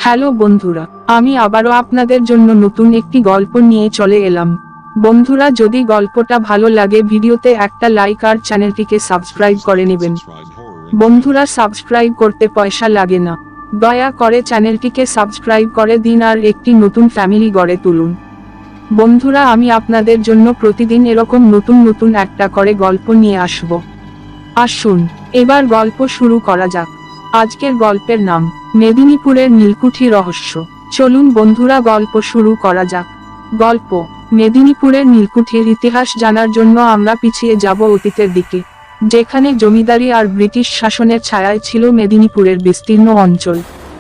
Hello বন্ধুরা, আমি আবারও আপনাদের জন্য নতুন একটি গল্প নিয়ে চলে এলাম। বন্ধুরা, যদি গল্পটা ভালো লাগে ভিডিওতে একটা লাইক আর চ্যানেলটিকে সাবস্ক্রাইব করে নেবেন। বন্ধুরা, সাবস্ক্রাইব করতে পয়সা লাগে না, দয়া করে চ্যানেলটিকে সাবস্ক্রাইব করে দিন আর একটি নতুন ফ্যামিলি গড়ে তুলুন। বন্ধুরা, আমি আপনাদের জন্য প্রতিদিন এরকম নতুন নতুন একটা করে গল্প নিয়ে আসব। আসুন এবার গল্প শুরু করা যাক। আজকের গল্পের নাম মেদিনীপুরের নীলকুঠি রহস্য। চলুন বন্ধুরা, গল্প শুরু করা যাক। গল্প মেদিনীপুরের নীলকুঠির ইতিহাস জানার জন্য আমরা পিছিয়ে যাব অতীতের দিকে, যেখানে জমিদারি আর ব্রিটিশ শাসনের ছায়ায় ছিল মেদিনীপুরের বিস্তীর্ণ অঞ্চল।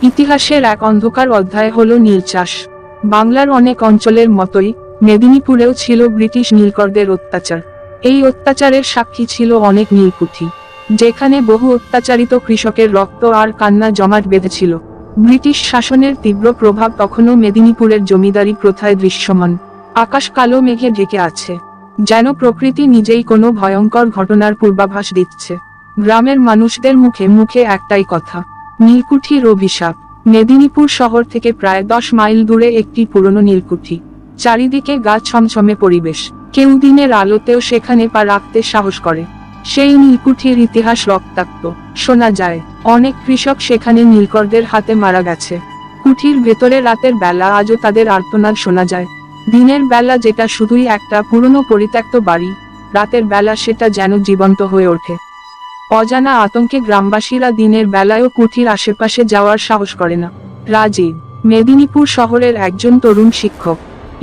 ইতিহাসের এক অন্ধকার অধ্যায় হলো নীল চাষ। বাংলার অনেক অঞ্চলের মতোই মেদিনীপুরেও ছিল ব্রিটিশ নীলকরদের অত্যাচার। এই অত্যাচারের সাক্ষী ছিল অনেক নীলকুঠি, যেখানে বহু অত্যাচারিত কৃষকের রক্ত আর কান্না জমাট বেঁধেছিল। ব্রিটিশ শাসনের তীব্র প্রভাব তখনও মেদিনীপুরের জমিদারি প্রথায় দৃশ্যমান। আকাশ কালো মেঘে ঢেকে আছে, যেন প্রকৃতি নিজেই কোনো ভয়ঙ্কর ঘটনার পূর্বাভাস দিচ্ছে। গ্রামের মানুষদের মুখে মুখে একটাই কথা, নীলকুঠির অভিশাপ। মেদিনীপুর শহর থেকে প্রায় 10 মাইল দূরে একটি পুরনো নীলকুঠি। চারিদিকে গাছ ছমছমে পরিবেশ, কেউ দিনের আলোতেও সেখানে পা রাখতে সাহস করে। সেই নীলকুঠির ইতিহাস রক্তাক্ত। শোনা যায় অনেক কৃষক সেখানে নীলকরদের হাতে মারা গেছে। কুঠির ভেতরে রাতের বেলা আজও তাদের আর্তনাদ শোনা যায়। দিনের বেলা যেটা শুধুই একটা পুরনো পরিত্যক্ত বাড়ি, রাতের বেলা সেটা যেন জীবন্ত হয়ে ওঠে। অজানা আতঙ্কে গ্রামবাসীরা দিনের বেলায়ও কুঠির আশেপাশে যাওয়ার সাহস করে না। রাজীব মেদিনীপুর শহরের একজন তরুণ শিক্ষক।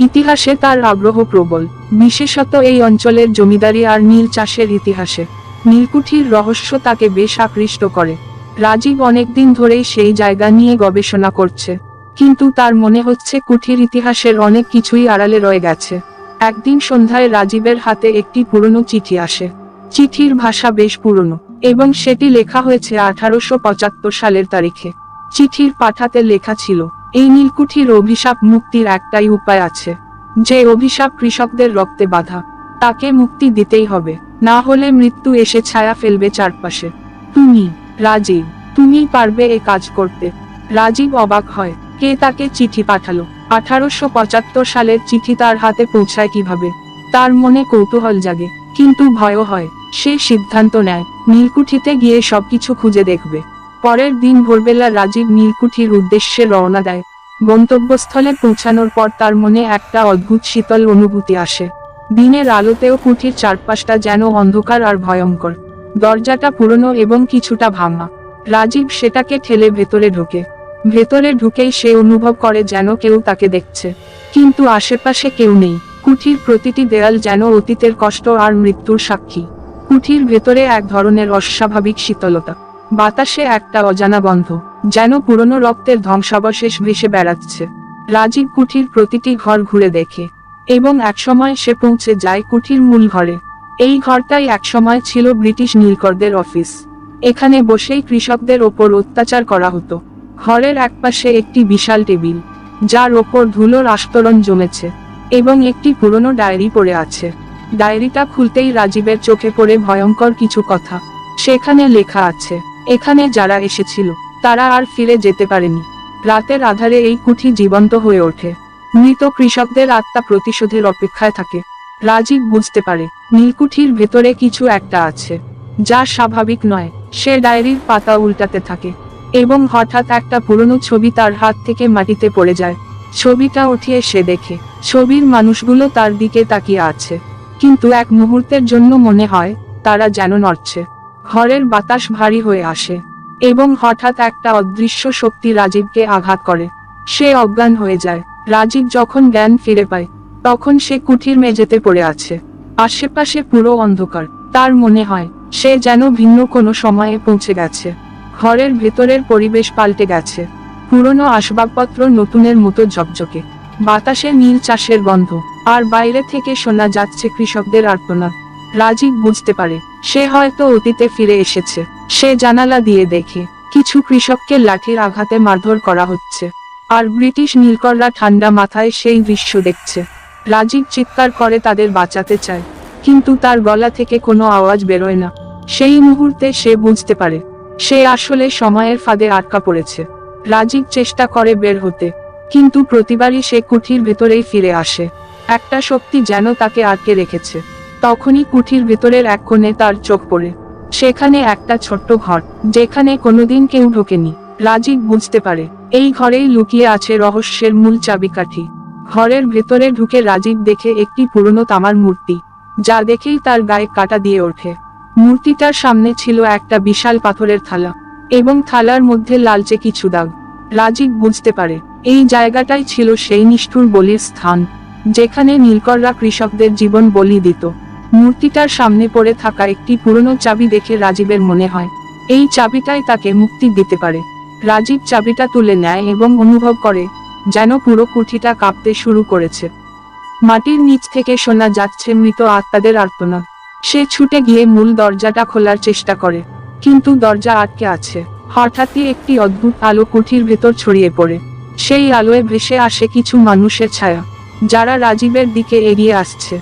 ইতিহাসে তার আগ্রহ প্রবল, বিশেষত এই অঞ্চলের জমিদারি আর নীল চাষের ইতিহাসে। নীলকুঠির রহস্য তাকে বেশ আকৃষ্ট করে। রাজীব অনেকদিন ধরেই সেই জায়গা নিয়ে গবেষণা করছে, কিন্তু তার মনে হচ্ছে কুঠির ইতিহাসের অনেক কিছুই আড়ালে রয়ে গেছে। একদিন সন্ধ্যায় রাজীবের হাতে একটি পুরনো চিঠি আসে। চিঠির ভাষা বেশ পুরনো এবং সেটি লেখা হয়েছে 1875 সালের তারিখে। চিঠির পাঠাতে লেখা ছিল, এই নীলকুঠির অভিশাপ মুক্তির একটাই উপায় আছে। যে অভিশাপ কৃষকদের রক্তে বাঁধা, তাকে মুক্তি দিতেই হবে, না হলে মৃত্যু এসে ছায়া ফেলবে চারপাশে। তুমি রাজীব, তুমি পারবে এ কাজ করতে? রাজীব অবাক হয়, কে তাকে চিঠি পাঠালো? 1875 সালের চিঠি তার হাতে পৌঁছায় কিভাবে? তার মনে কৌতূহল জাগে, কিন্তু ভয়ও হয়। সে সিদ্ধান্ত নেয় নীলকুঠিতে গিয়ে সবকিছু খুঁজে দেখবে। পরের দিন ভোরবেলা রাজীব নীলকুঠির উদ্দেশ্যে রওনা দেয়। গন্তব্যস্থলে পৌঁছানোর পর তার মনে একটা অদ্ভুত শীতল অনুভূতি আসে। দিনের আলোতেও কুঠির চারপাশটা যেন অন্ধকার আর ভয়ঙ্কর। দরজাটা পুরনো এবং কিছুটা ভাঙা। রাজীব সেটাকে ঠেলে ভেতরে ঢোকে। ভেতরে ঢুকেই সে অনুভব করে যেন কেউ তাকে দেখছে, কিন্তু আশেপাশে কেউ নেই। কুঠির প্রতিটি দেয়াল যেন অতীতের কষ্ট আর মৃত্যুর সাক্ষী। কুঠির ভেতরে এক ধরনের অস্বাভাবিক শীতলতা, বাতাসে একটা অজানা গন্ধ, যেন পুরনো রক্তের ধ্বংসাবশেষ ভেসে বেড়াচ্ছে। রাজীব কুঠির প্রতিটি ঘর ঘুরে দেখে এবং একসময় সে পৌঁছে যায় কুঠির মূল ঘরে। এই ঘরটাই একসময় ছিল ব্রিটিশ নীলকরদের অফিস। এখানে বসেই কৃষকদের ওপর অত্যাচার করা হতো। ঘরের একপাশে একটি বিশাল টেবিল, যার ওপর ধুলোর আস্তরণ জমেছে, এবং একটি পুরনো ডায়েরি পড়ে আছে। ডায়েরিটা খুলতেই রাজীবের চোখে পড়ে ভয়ঙ্কর কিছু কথা। সেখানে লেখা আছে, এখানে যারা এসেছিল তারা আর ফিরে যেতে পারেনি। রাতের আধারে এই কুঠি জীবন্ত হয়ে ওঠে। মৃত কৃষকদের আত্মা প্রতিশোধের অপেক্ষায় থাকে। রাজীব বুঝতে পারে নীলকুঠির ভেতরে কিছু একটা আছে, যা স্বাভাবিক নয়। সে ডায়েরির পাতা উল্টাতে থাকে এবং হঠাৎ একটা পুরনো ছবি তার হাত থেকে মাটিতে পড়ে যায়। ছবিটা উঠিয়ে সে দেখে ছবির মানুষগুলো তার দিকে তাকিয়ে আছে, কিন্তু এক মুহূর্তের জন্য মনে হয় তারা যেন নড়ছে। ঘরের বাতাস ভারী হয়ে আসে এবং হঠাৎ একটা অদৃশ্য শক্তি রাজীবকে আঘাত করে। সে অজ্ঞান হয়ে যায়। রাজীব যখন জ্ঞান ফিরে পায়, তখন সে কুঠির মেঝেতে পড়ে আছে। আশেপাশে পুরো অন্ধকার। তার মনে হয় সে যেন ভিন্ন কোনো সময়ে পৌঁছে গেছে। ঘরের ভেতরের পরিবেশ পাল্টে গেছে। পুরনো আসবাবপত্র নতুনের মতো ঝকঝকে, বাতাসে নীল চাষের গন্ধ, আর বাইরে থেকে শোনা যাচ্ছে কৃষকদের আর্তনাদ। রাজীব বুঝতে পারে সে হয়তো অতীতে ফিরে এসেছে। সে জানালা দিয়ে দেখে কিছু কৃষককে লাঠির আঘাতে মারধর করা হচ্ছে, আর ব্রিটিশ নীলকররা ঠান্ডা মাথায় সেই দৃশ্য দেখছে। রাজীব চিৎকার করে তাদের বাঁচাতে চায়, কিন্তু তার গলা থেকে কোনো আওয়াজ বেরোয় না। সেই মুহূর্তে সে বুঝতে পারে সে আসলে সময়ের ফাঁদে আটকা পড়েছে। রাজীব চেষ্টা করে বের হতে, কিন্তু প্রতিবারই সে কুঠির ভেতরেই ফিরে আসে। একটা শক্তি যেন তাকে আটকে রেখেছে। তখনই কুঠির ভেতরের এক কোণে তার চোখ পড়ে। সেখানে একটা ছোট্ট ঘর, যেখানে কোনোদিন কেউ ঢোকেনি। রাজীব বুঝতে পারে এই ঘরেই লুকিয়ে আছে রহস্যের মূল চাবিকাঠি। ঘরের ভেতরে ঢুকে রাজীব দেখে একটি পুরনো তামার মূর্তি, যা দেখেই তার গায়ে কাঁটা দিয়ে ওঠে। মূর্তিটার সামনে ছিল একটা বিশাল পাথরের থালা, এবং থালার মধ্যে লালচে কিছু দাগ। রাজীব বুঝতে পারে এই জায়গাটাই ছিল সেই নিষ্ঠুর বলির স্থান, যেখানে নীলকররা কৃষকদের জীবন বলি দিত। মূর্তিটার সামনে পড়ে থাকা একটি পুরনো চাবি দেখে রাজীবের মনে হয় এই চাবিটাই তাকে মুক্তি দিতে পারে। রাজীব চাবিটা তুলে নেয় এবং অনুভব করে যেন পুরো কুঠিটা কাঁপতে শুরু করেছে। মাটির নিচ থেকে শোনা যাচ্ছে মৃত আত্মাদের আর্তনাদ। সে ছুটে গিয়ে মূল দরজাটা খোলার চেষ্টা করে, কিন্তু দরজা আটকে আছে। হঠাৎই একটি অদ্ভুত আলো কুঠির ভেতর ছড়িয়ে পড়ে। সেই আলোয় ভেসে আসে কিছু মানুষের ছায়া, যারা রাজীবের দিকে এগিয়ে আসছে।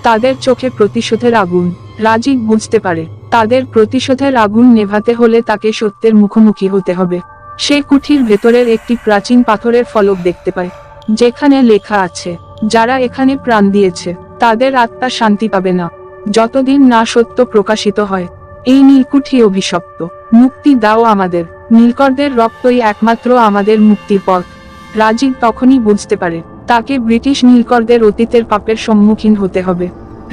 তাদের চোখে প্রতিশোধের আগুন। রাজীব বুঝতে পারে তাদের প্রতিশোধের আগুন নেভাতে হলে তাকে সত্যের মুখোমুখি হতে হবে। সে কুঠির ভেতরের একটি প্রাচীন পাথরের ফলক দেখতে পায়, যেখানে লেখা আছে, যারা এখানে প্রাণ দিয়েছে তাদের আত্মা শান্তি পাবে না, যতদিন না সত্য প্রকাশিত হয়। এই নীলকুঠি অভিশপ্ত। মুক্তি দাও আমাদের। নীলকরদের রক্তই একমাত্র আমাদের মুক্তির পথ। রাজীব তখনই বুঝতে পারে তাকে ব্রিটিশ নীলকরদের অতীতের পাপের সম্মুখীন হতে হবে।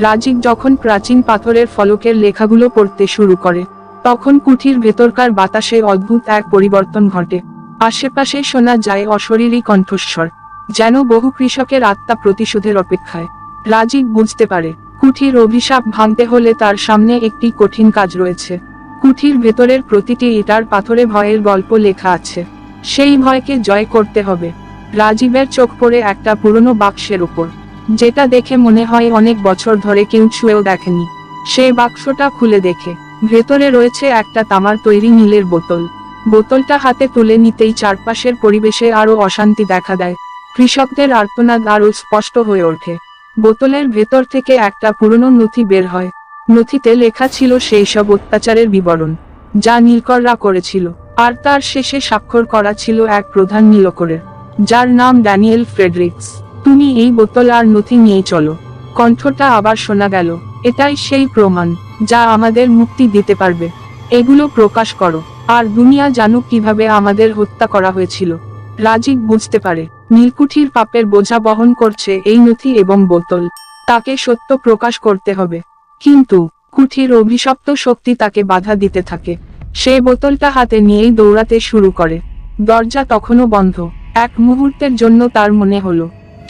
রাজীব যখন প্রাচীন পাথরের ফলকের লেখাগুলো পড়তে শুরু করে, তখন কুঠির ভেতরকার বাতাসে অদ্ভুত এক পরিবর্তন ঘটে। আশেপাশে শোনা যায় অশরীরী কণ্ঠস্বর, যেন বহু কৃষকের আত্মা প্রতিশোধের অপেক্ষায়। রাজীব বুঝতে পারে কুঠির অভিশাপ ভাঙতে হলে তার সামনে একটি কঠিন কাজ রয়েছে। কুঠির ভেতরের প্রতিটি ইটার পাথরে ভয়ের গল্প লেখা আছে। সেই ভয়কে জয় করতে হবে। রাজীবের চোখ পড়ে একটা পুরনো বাক্সের উপর, যেটা দেখে মনে হয় অনেক বছর ধরে কেউ ছুঁয়েও দেখেনি। সেই বাক্সটা খুলে দেখে ভেতরে রয়েছে একটা তামার তৈরি নীলের বোতল। বোতলটা হাতে তুলে নিতেই চারপাশের পরিবেশে আরো অশান্তি দেখা দেয়। কৃষকদের আর্তনাদ আরো স্পষ্ট হয়ে ওঠে। বোতলের ভেতর থেকে একটা পুরনো নথি বের হয়। নথিতে লেখা ছিল সেই সব অত্যাচারের বিবরণ যা নীলকররা করেছিল, আর তার শেষে স্বাক্ষর করা ছিল এক প্রধান নীলকরের, যার নাম ড্যানিয়েল ফ্রেডরিক্স। তুমি এই বোতল আর নথি নিয়ে চলো। কণ্ঠটা আবার শোনা গেল, এটাই সেই প্রমাণ যা আমাদের মুক্তি দিতে পারবে। এগুলো প্রকাশ করো, আর দুনিয়া জানুক কিভাবে আমাদের হত্যা করা হয়েছিল। রাজীব বুঝতে পারে নীলকুঠির পাপের বোঝা বহন করছে এই নথি এবং বোতল। তাকে সত্য প্রকাশ করতে হবে, কিন্তু কুঠির অভিশপ্ত শক্তি তাকে বাধা দিতে থাকে। সে বোতলটা হাতে নিয়েই দৌড়াতে শুরু করে। দরজা তখনও বন্ধ। এক মুহূর্তের জন্য তার মনে হলো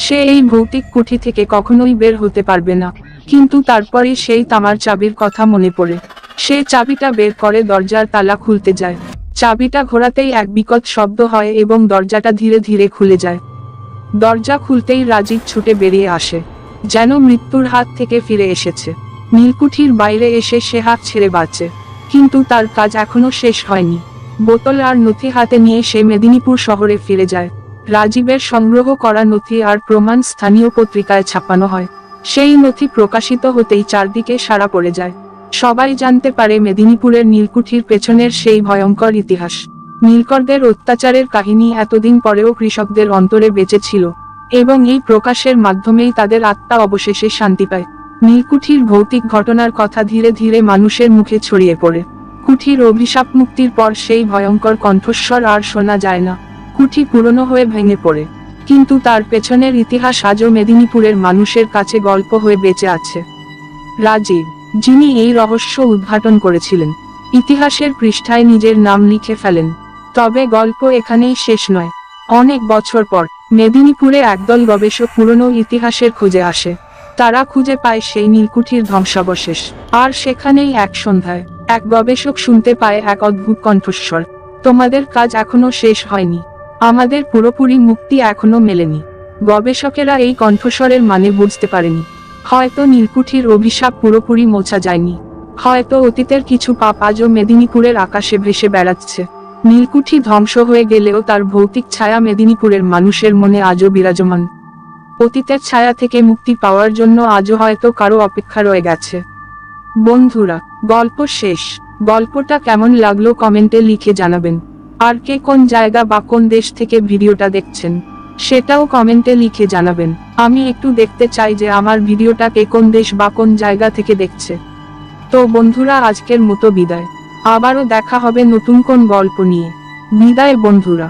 সে এই ভৌতিক কুঠি থেকে কখনোই বের হতে পারবে না, কিন্তু তারপরে সেই তামার চাবির কথা মনে পড়ে। সে চাবিটা বের করে দরজার তালা খুলতে যায়। চাবিটা ঘোরাতেই এক বিকট শব্দ হয় এবং দরজাটা ধীরে ধীরে খুলে যায়। দরজা খুলতেই রাজীব ছুটে বেরিয়ে আসে, যেন মৃত্যুর হাত থেকে ফিরে এসেছে। নীলকুঠির বাইরে এসে সে হাত ছেড়ে বাঁচে, কিন্তু তার কাজ এখনো শেষ হয়নি। বোতল আর নথি হাতে নিয়ে সে মেদিনীপুর শহরে ফিরে যায়। রাজীবের সংগ্রহ করা নথি আর প্রমাণ স্থানীয় পত্রিকায় ছাপানো হয়। সেই নথি প্রকাশিত হতেই চারদিকে সাড়া পড়ে যায়। সবাই জানতে পারে মেদিনীপুরের নীলকুঠির পেছনের সেই ভয়ঙ্কর ইতিহাস। নীলকরদের অত্যাচারের কাহিনী এতদিন পরেও কৃষকদের অন্তরে বেঁচে ছিল, এবং এই প্রকাশের মাধ্যমেই তাদের আত্মা অবশেষে শান্তি পায়। নীলকুঠির ভৌতিক ঘটনার কথা ধীরে ধীরে মানুষের মুখে ছড়িয়ে পড়ে। কুঠির অভিশাপ মুক্তির পর সেই ভয়ঙ্কর কণ্ঠস্বর আর শোনা যায় না। কুঠি পুরনো হয়ে ভেঙে পড়ে, কিন্তু তার পেছনের ইতিহাস আজও মেদিনীপুরের মানুষের কাছে গল্প হয়ে বেঁচে আছে। রাজীব, যিনি এই রহস্য উদ্ঘাটন করেছিলেন, ইতিহাসের পৃষ্ঠায় নিজের নাম লিখে ফেলেন। তবে গল্প এখানেই শেষ নয়। অনেক বছর পর মেদিনীপুরে একদল গবেষক পুরনো ইতিহাসের খোঁজে আসে। তারা খুঁজে পায় সেই নীলকুঠির ধ্বংসাবশেষ। আর সেখানেই এক সন্ধ্যায় এক গবেষক শুনতে পায় এক অদ্ভুত কণ্ঠস্বর, তোমাদের কাজ এখনো শেষ হয়নি, আমাদের পুরোপুরি মুক্তি এখনো মেলেনি। গবেষকেরা এই কণ্ঠস্বরের মানে বুঝতে পারেনি। হয়তো নীলকুঠির অভিশাপ পুরোপুরি মোছা যায়নি, হয়তো অতীতের কিছু পাপ আজও মেদিনীপুরের আকাশে ভেসে বেড়াচ্ছে। নীলকুঠি ধ্বংস হয়ে গেলেও তার ভৌতিক ছায়া মেদিনীপুরের মানুষের মনে আজও বিরাজমান। অতীতের ছায়া থেকে মুক্তি পাওয়ার জন্য আজও হয়তো কারো অপেক্ষা রয়ে গেছে। বন্ধুরা, গল্প শেষ। গল্পটা কেমন লাগলো কমেন্টে লিখে জানাবেন। আর কে কোন জায়গা বা কোন দেশ থেকে ভিডিওটা দেখছেন সেটাও কমেন্টে লিখে জানাবেন। আমি একটু দেখতে চাই যে আমার ভিডিওটা কে কোন দেশ বা কোন জায়গা থেকে দেখছে। তো বন্ধুরা, আজকের মতো বিদায়। আবারও দেখা হবে নতুন কোন গল্প নিয়ে। বিদায় বন্ধুরা।